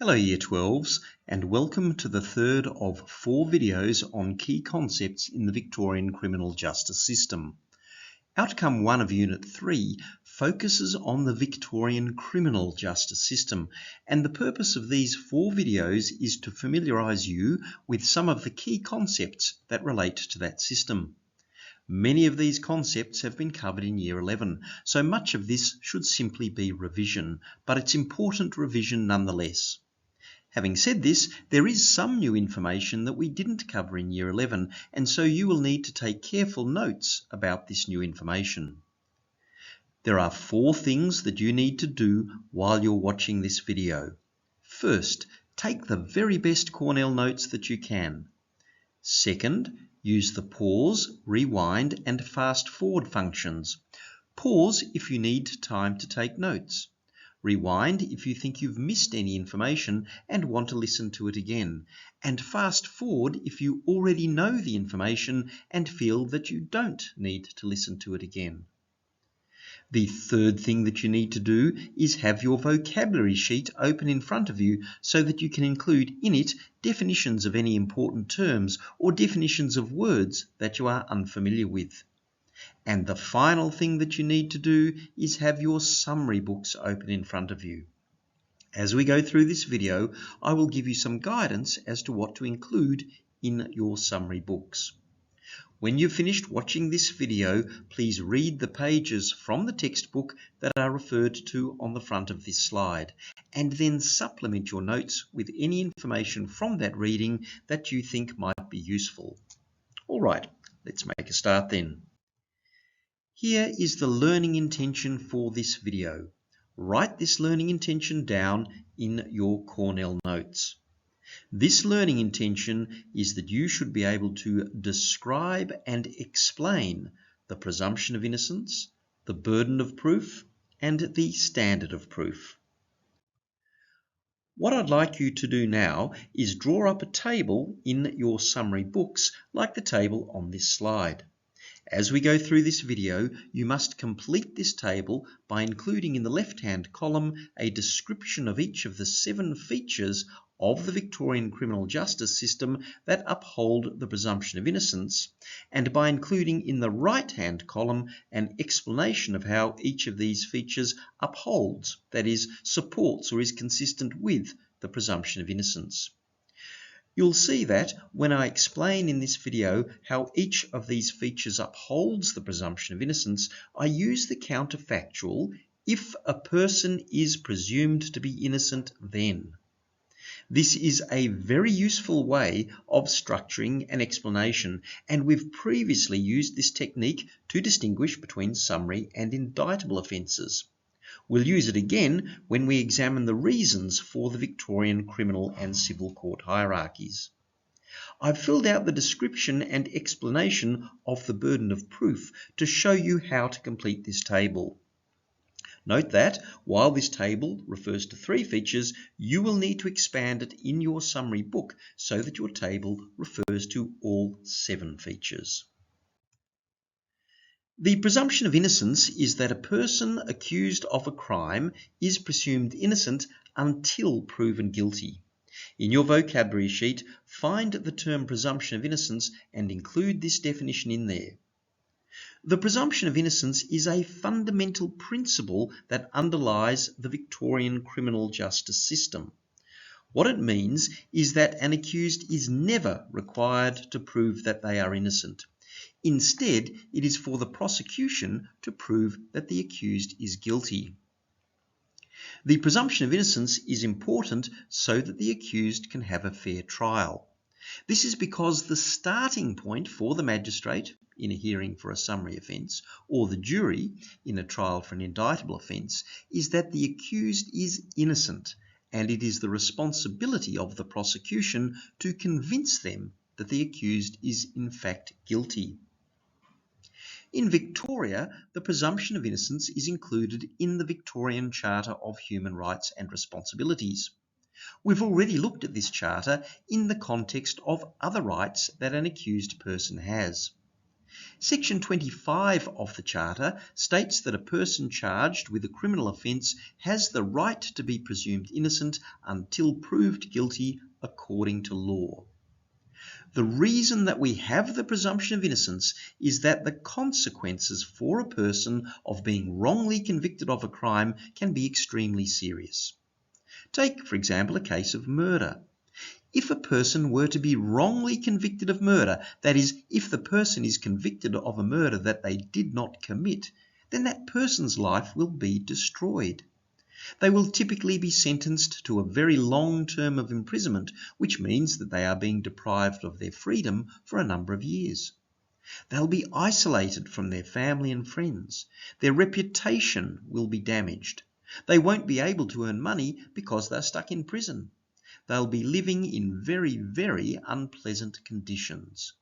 Hello Year 12s and welcome to the third of 4 videos on key concepts in the Victorian criminal justice system. Outcome 1 of Unit 3 focuses on the Victorian criminal justice system, and the purpose of these 4 videos is to familiarise you with some of the key concepts that relate to that system. Many of these concepts have been covered in Year 11, so much of this should simply be revision, but it's important revision nonetheless. Having said this, there is some new information that we didn't cover in Year 11, and so you will need to take careful notes about this new information. There are 4 things that you need to do while you're watching this video. First, take the very best Cornell notes that you can. Second, use the pause, rewind, and fast forward functions. Pause if you need time to take notes. Rewind if you think you've missed any information and want to listen to it again. And fast forward if you already know the information and feel that you don't need to listen to it again. The third thing that you need to do is have your vocabulary sheet open in front of you so that you can include in it definitions of any important terms or definitions of words that you are unfamiliar with. And the final thing that you need to do is have your summary books open in front of you. As we go through this video, I will give you some guidance as to what to include in your summary books. When you've finished watching this video, please read the pages from the textbook that are referred to on the front of this slide, and then supplement your notes with any information from that reading that you think might be useful. All right, let's make a start then. Here is the learning intention for this video. Write this learning intention down in your Cornell notes. This learning intention is that you should be able to describe and explain the presumption of innocence, the burden of proof, and the standard of proof. What I'd like you to do now is draw up a table in your summary books like the table on this slide. As we go through this video, you must complete this table by including in the left-hand column a description of each of the 7 features of the Victorian criminal justice system that uphold the presumption of innocence, and by including in the right-hand column an explanation of how each of these features upholds, that is, supports or is consistent with the presumption of innocence. You'll see that when I explain in this video how each of these features upholds the presumption of innocence, I use the counterfactual, if a person is presumed to be innocent, then. This is a very useful way of structuring an explanation, and we've previously used this technique to distinguish between summary and indictable offences. We'll use it again when we examine the reasons for the Victorian criminal and civil court hierarchies. I've filled out the description and explanation of the burden of proof to show you how to complete this table. Note that while this table refers to 3 features, you will need to expand it in your summary book so that your table refers to all 7 features. The presumption of innocence is that a person accused of a crime is presumed innocent until proven guilty. In your vocabulary sheet, find the term presumption of innocence and include this definition in there. The presumption of innocence is a fundamental principle that underlies the Victorian criminal justice system. What it means is that an accused is never required to prove that they are innocent. Instead, it is for the prosecution to prove that the accused is guilty. The presumption of innocence is important so that the accused can have a fair trial. This is because the starting point for the magistrate in a hearing for a summary offence or the jury in a trial for an indictable offence is that the accused is innocent, and it is the responsibility of the prosecution to convince them that the accused is in fact guilty. In Victoria, the presumption of innocence is included in the Victorian Charter of Human Rights and Responsibilities. We've already looked at this charter in the context of other rights that an accused person has. Section 25 of the Charter states that a person charged with a criminal offence has the right to be presumed innocent until proved guilty according to law. The reason that we have the presumption of innocence is that the consequences for a person of being wrongly convicted of a crime can be extremely serious. Take, for example, a case of murder. If a person were to be wrongly convicted of murder, that is, if the person is convicted of a murder that they did not commit, then that person's life will be destroyed. They will typically be sentenced to a very long term of imprisonment, which means that they are being deprived of their freedom for a number of years. They'll be isolated from their family and friends. Their reputation will be damaged. They won't be able to earn money because they're stuck in prison. They'll be living in very, very unpleasant conditions.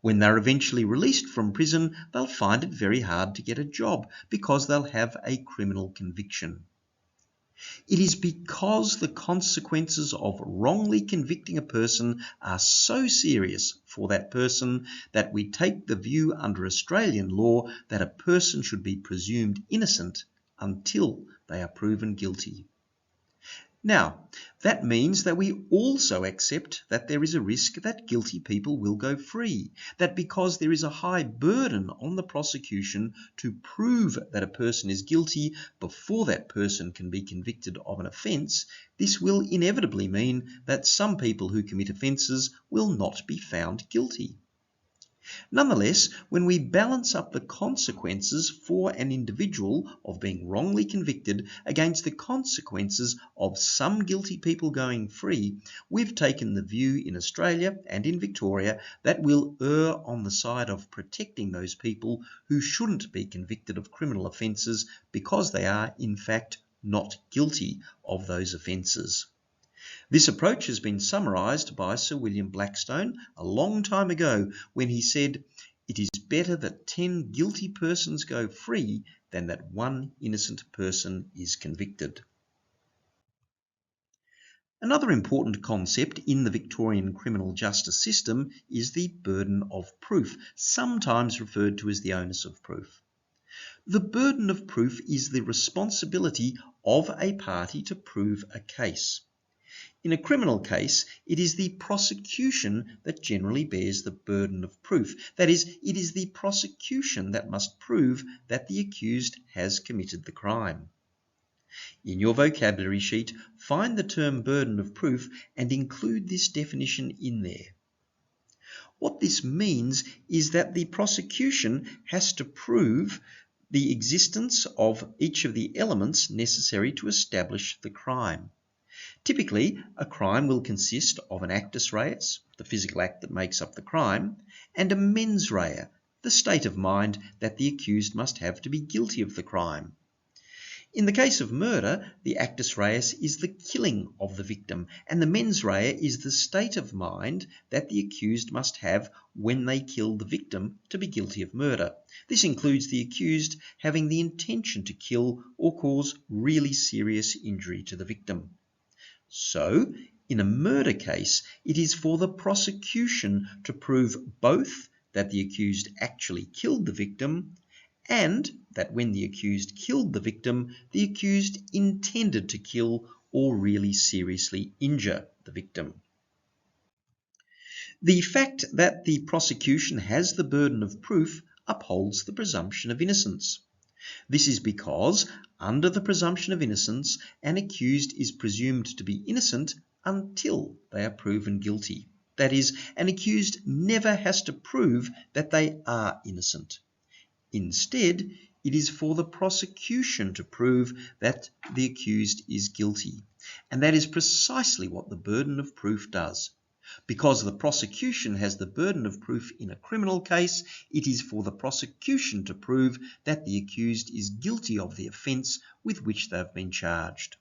When they're eventually released from prison, they'll find it very hard to get a job because they'll have a criminal conviction. It is because the consequences of wrongly convicting a person are so serious for that person that we take the view under Australian law that a person should be presumed innocent until they are proven guilty. Now, that means that we also accept that there is a risk that guilty people will go free, that because there is a high burden on the prosecution to prove that a person is guilty before that person can be convicted of an offence, this will inevitably mean that some people who commit offences will not be found guilty. Nonetheless, when we balance up the consequences for an individual of being wrongly convicted against the consequences of some guilty people going free, we've taken the view in Australia and in Victoria that we'll err on the side of protecting those people who shouldn't be convicted of criminal offences because they are, in fact, not guilty of those offences. This approach has been summarised by Sir William Blackstone a long time ago when he said, "It is better that 10 guilty persons go free than that one innocent person is convicted." Another important concept in the Victorian criminal justice system is the burden of proof, sometimes referred to as the onus of proof. The burden of proof is the responsibility of a party to prove a case. In a criminal case, it is the prosecution that generally bears the burden of proof. That is, it is the prosecution that must prove that the accused has committed the crime. In your vocabulary sheet, find the term burden of proof and include this definition in there. What this means is that the prosecution has to prove the existence of each of the elements necessary to establish the crime. Typically, a crime will consist of an actus reus, the physical act that makes up the crime, and a mens rea, the state of mind that the accused must have to be guilty of the crime. In the case of murder, the actus reus is the killing of the victim, and the mens rea is the state of mind that the accused must have when they kill the victim to be guilty of murder. This includes the accused having the intention to kill or cause really serious injury to the victim. So, in a murder case, it is for the prosecution to prove both that the accused actually killed the victim and that when the accused killed the victim, the accused intended to kill or really seriously injure the victim. The fact that the prosecution has the burden of proof upholds the presumption of innocence. This is because, under the presumption of innocence, an accused is presumed to be innocent until they are proven guilty. That is, an accused never has to prove that they are innocent. Instead, it is for the prosecution to prove that the accused is guilty. And that is precisely what the burden of proof does. Because the prosecution has the burden of proof in a criminal case, it is for the prosecution to prove that the accused is guilty of the offence with which they have been charged.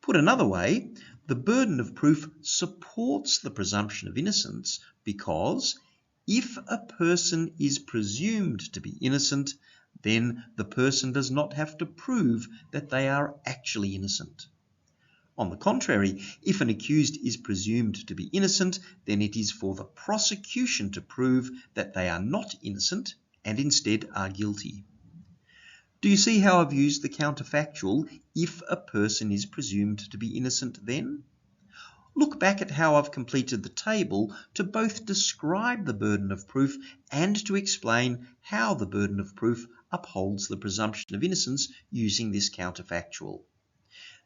Put another way, the burden of proof supports the presumption of innocence because if a person is presumed to be innocent, then the person does not have to prove that they are actually innocent. On the contrary, if an accused is presumed to be innocent, then it is for the prosecution to prove that they are not innocent and instead are guilty. Do you see how I've used the counterfactual, if a person is presumed to be innocent then? Look back at how I've completed the table to both describe the burden of proof and to explain how the burden of proof upholds the presumption of innocence using this counterfactual.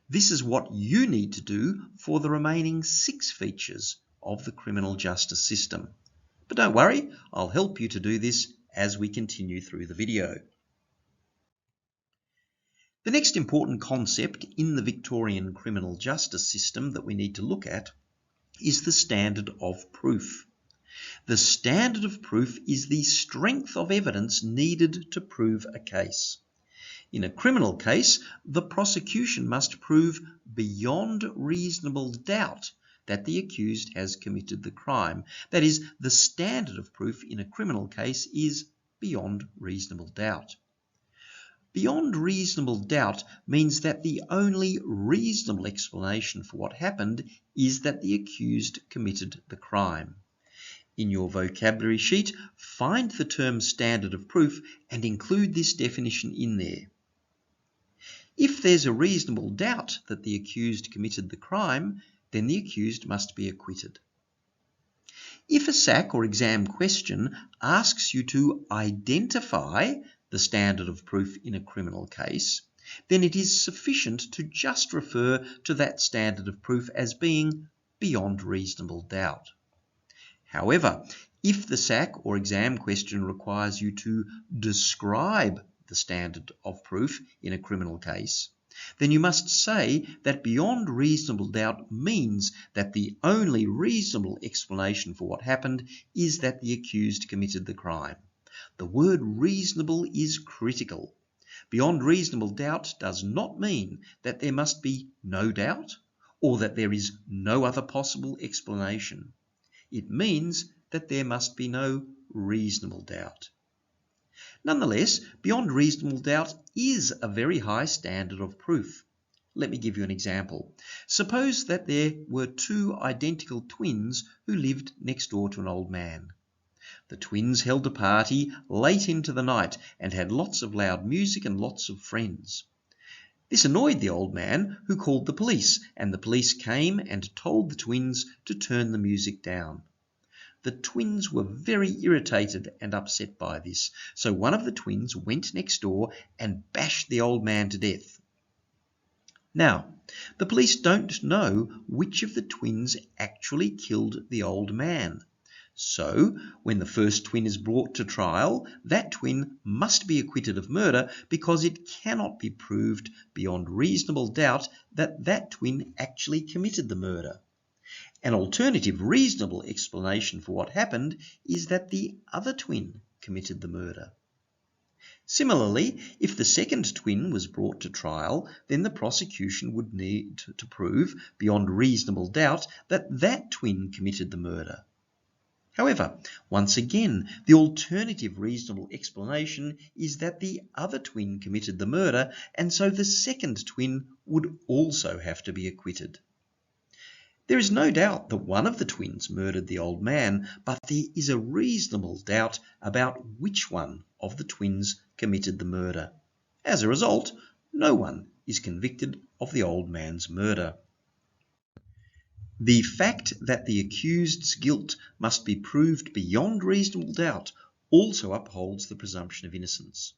This is what you need to do for the remaining 6 features of the criminal justice system. But don't worry, I'll help you to do this as we continue through the video. The next important concept in the Victorian criminal justice system that we need to look at is the standard of proof. The standard of proof is the strength of evidence needed to prove a case. In a criminal case, the prosecution must prove beyond reasonable doubt that the accused has committed the crime. That is, the standard of proof in a criminal case is beyond reasonable doubt. Beyond reasonable doubt means that the only reasonable explanation for what happened is that the accused committed the crime. In your vocabulary sheet, find the term standard of proof and include this definition in there. If there's a reasonable doubt that the accused committed the crime, then the accused must be acquitted. If a SAC or exam question asks you to identify the standard of proof in a criminal case, then it is sufficient to just refer to that standard of proof as being beyond reasonable doubt. However, if the SAC or exam question requires you to describe the standard of proof in a criminal case, then you must say that beyond reasonable doubt means that the only reasonable explanation for what happened is that the accused committed the crime. The word reasonable is critical. Beyond reasonable doubt does not mean that there must be no doubt or that there is no other possible explanation. It means that there must be no reasonable doubt. Nonetheless, beyond reasonable doubt is a very high standard of proof. Let me give you an example. Suppose that there were 2 identical twins who lived next door to an old man. The twins held a party late into the night and had lots of loud music and lots of friends. This annoyed the old man, who called the police, and the police came and told the twins to turn the music down. The twins were very irritated and upset by this, so one of the twins went next door and bashed the old man to death. Now, the police don't know which of the twins actually killed the old man. So, when the first twin is brought to trial, that twin must be acquitted of murder because it cannot be proved beyond reasonable doubt that that twin actually committed the murder. An alternative reasonable explanation for what happened is that the other twin committed the murder. Similarly, if the second twin was brought to trial, then the prosecution would need to prove beyond reasonable doubt that that twin committed the murder. However, once again, the alternative reasonable explanation is that the other twin committed the murder, and so the second twin would also have to be acquitted. There is no doubt that one of the twins murdered the old man, but there is a reasonable doubt about which one of the twins committed the murder. As a result, no one is convicted of the old man's murder. The fact that the accused's guilt must be proved beyond reasonable doubt also upholds the presumption of innocence.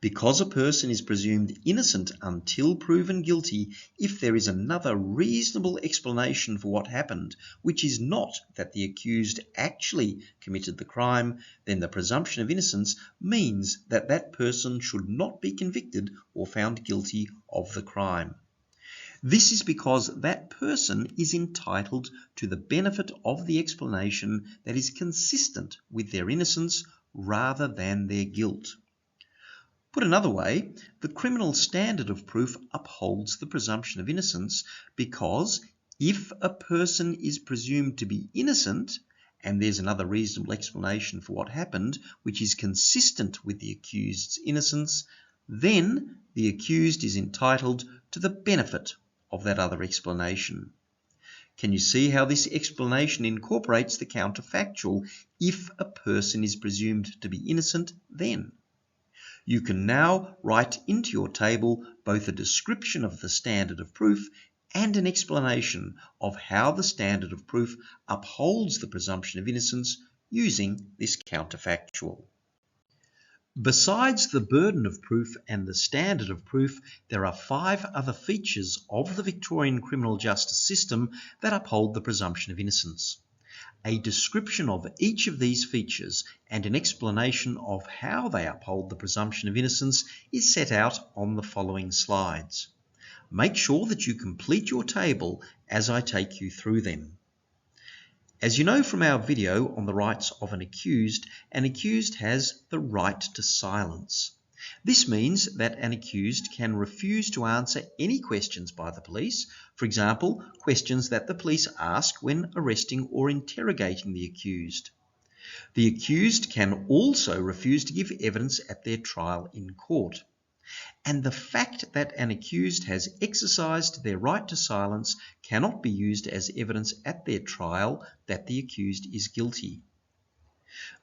Because a person is presumed innocent until proven guilty, if there is another reasonable explanation for what happened, which is not that the accused actually committed the crime, then the presumption of innocence means that that person should not be convicted or found guilty of the crime. This is because that person is entitled to the benefit of the explanation that is consistent with their innocence rather than their guilt. Put another way, the criminal standard of proof upholds the presumption of innocence because if a person is presumed to be innocent and there's another reasonable explanation for what happened which is consistent with the accused's innocence, then the accused is entitled to the benefit of that other explanation. Can you see how this explanation incorporates the counterfactual? If a person is presumed to be innocent, then. You can now write into your table both a description of the standard of proof and an explanation of how the standard of proof upholds the presumption of innocence using this counterfactual. Besides the burden of proof and the standard of proof, there are 5 other features of the Victorian criminal justice system that uphold the presumption of innocence. A description of each of these features and an explanation of how they uphold the presumption of innocence is set out on the following slides. Make sure that you complete your table as I take you through them. As you know from our video on the rights of an accused has the right to silence. This means that an accused can refuse to answer any questions by the police, for example, questions that the police ask when arresting or interrogating the accused. The accused can also refuse to give evidence at their trial in court. And the fact that an accused has exercised their right to silence cannot be used as evidence at their trial that the accused is guilty.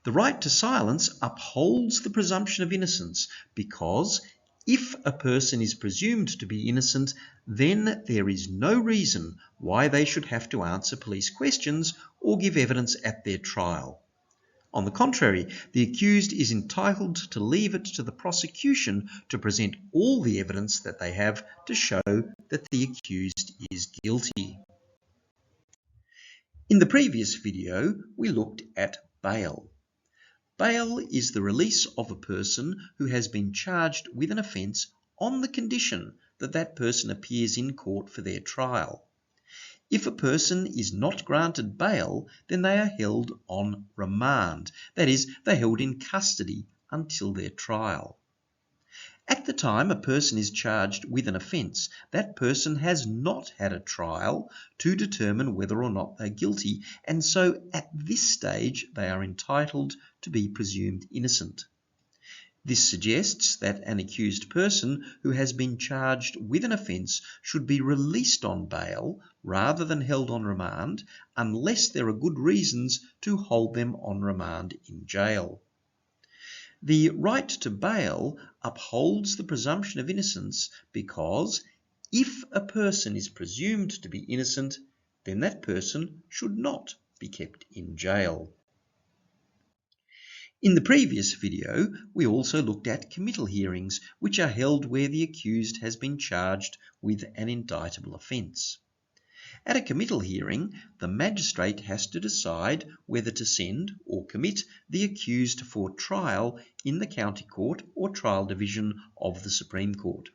The right to silence upholds the presumption of innocence because if a person is presumed to be innocent, then there is no reason why they should have to answer police questions or give evidence at their trial. On the contrary, the accused is entitled to leave it to the prosecution to present all the evidence that they have to show that the accused is guilty. In the previous video, we looked at bail. Bail is the release of a person who has been charged with an offence on the condition that that person appears in court for their trial. If a person is not granted bail, then they are held on remand. That is, they're held in custody until their trial. At the time a person is charged with an offence, that person has not had a trial to determine whether or not they're guilty, and so at this stage they are entitled to be presumed innocent. This suggests that an accused person who has been charged with an offence should be released on bail rather than held on remand unless there are good reasons to hold them on remand in jail. The right to bail upholds the presumption of innocence because if a person is presumed to be innocent, then that person should not be kept in jail. In the previous video, we also looked at committal hearings, which are held where the accused has been charged with an indictable offence. At a committal hearing, the magistrate has to decide whether to send or commit the accused for trial in the county court or trial division of the Supreme Court.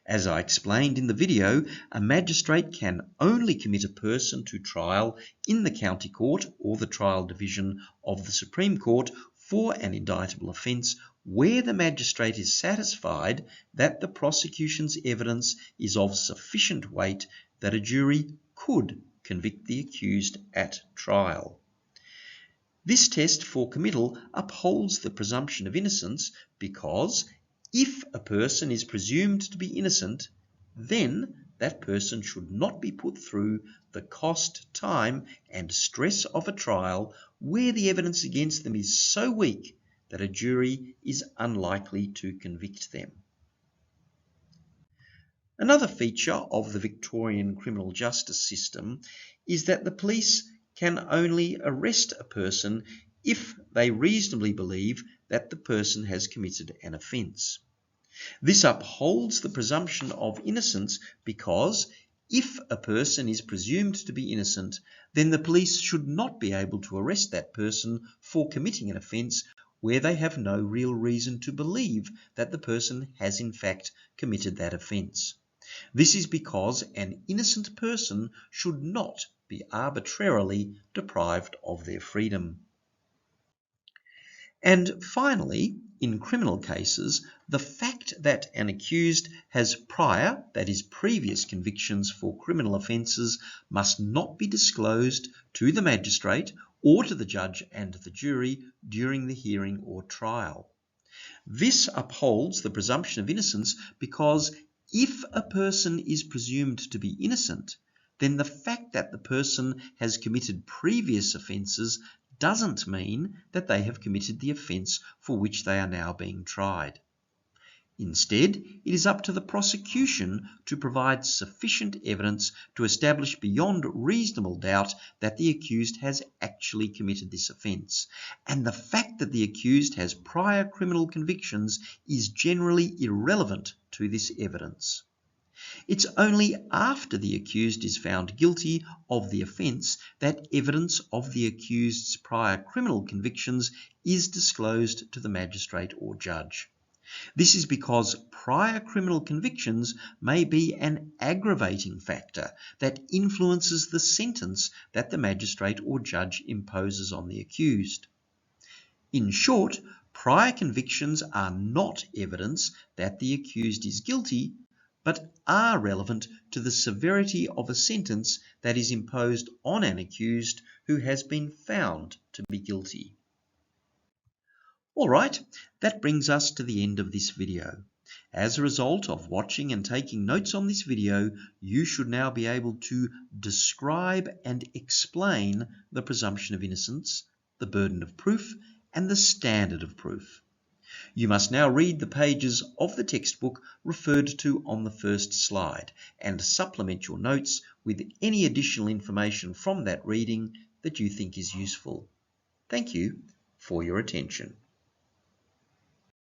As I explained in the video, a magistrate can only commit a person to trial in the county court or the trial division of the Supreme Court for an indictable offence where the magistrate is satisfied that the prosecution's evidence is of sufficient weight that a jury could convict the accused at trial. This test for committal upholds the presumption of innocence because if a person is presumed to be innocent, then that person should not be put through the cost, time, and stress of a trial where the evidence against them is so weak that a jury is unlikely to convict them. Another feature of the Victorian criminal justice system is that the police can only arrest a person if they reasonably believe that the person has committed an offence. This upholds the presumption of innocence because if a person is presumed to be innocent, then the police should not be able to arrest that person for committing an offence where they have no real reason to believe that the person has in fact committed that offence. This is because an innocent person should not be arbitrarily deprived of their freedom. And finally, in criminal cases, the fact that an accused has prior, that is previous convictions for criminal offences must not be disclosed to the magistrate or to the judge and the jury during the hearing or trial. This upholds the presumption of innocence because If a person is presumed to be innocent, then the fact that the person has committed previous offences doesn't mean that they have committed the offence for which they are now being tried. Instead, it is up to the prosecution to provide sufficient evidence to establish beyond reasonable doubt that the accused has actually committed this offence, and the fact that the accused has prior criminal convictions is generally irrelevant to this evidence. It's only after the accused is found guilty of the offence that evidence of the accused's prior criminal convictions is disclosed to the magistrate or judge. This is because prior criminal convictions may be an aggravating factor that influences the sentence that the magistrate or judge imposes on the accused. In short, prior convictions are not evidence that the accused is guilty, but are relevant to the severity of a sentence that is imposed on an accused who has been found to be guilty. Alright, that brings us to the end of this video. As a result of watching and taking notes on this video, you should now be able to describe and explain the presumption of innocence, the burden of proof, and the standard of proof. You must now read the pages of the textbook referred to on the first slide and supplement your notes with any additional information from that reading that you think is useful. Thank you for your attention.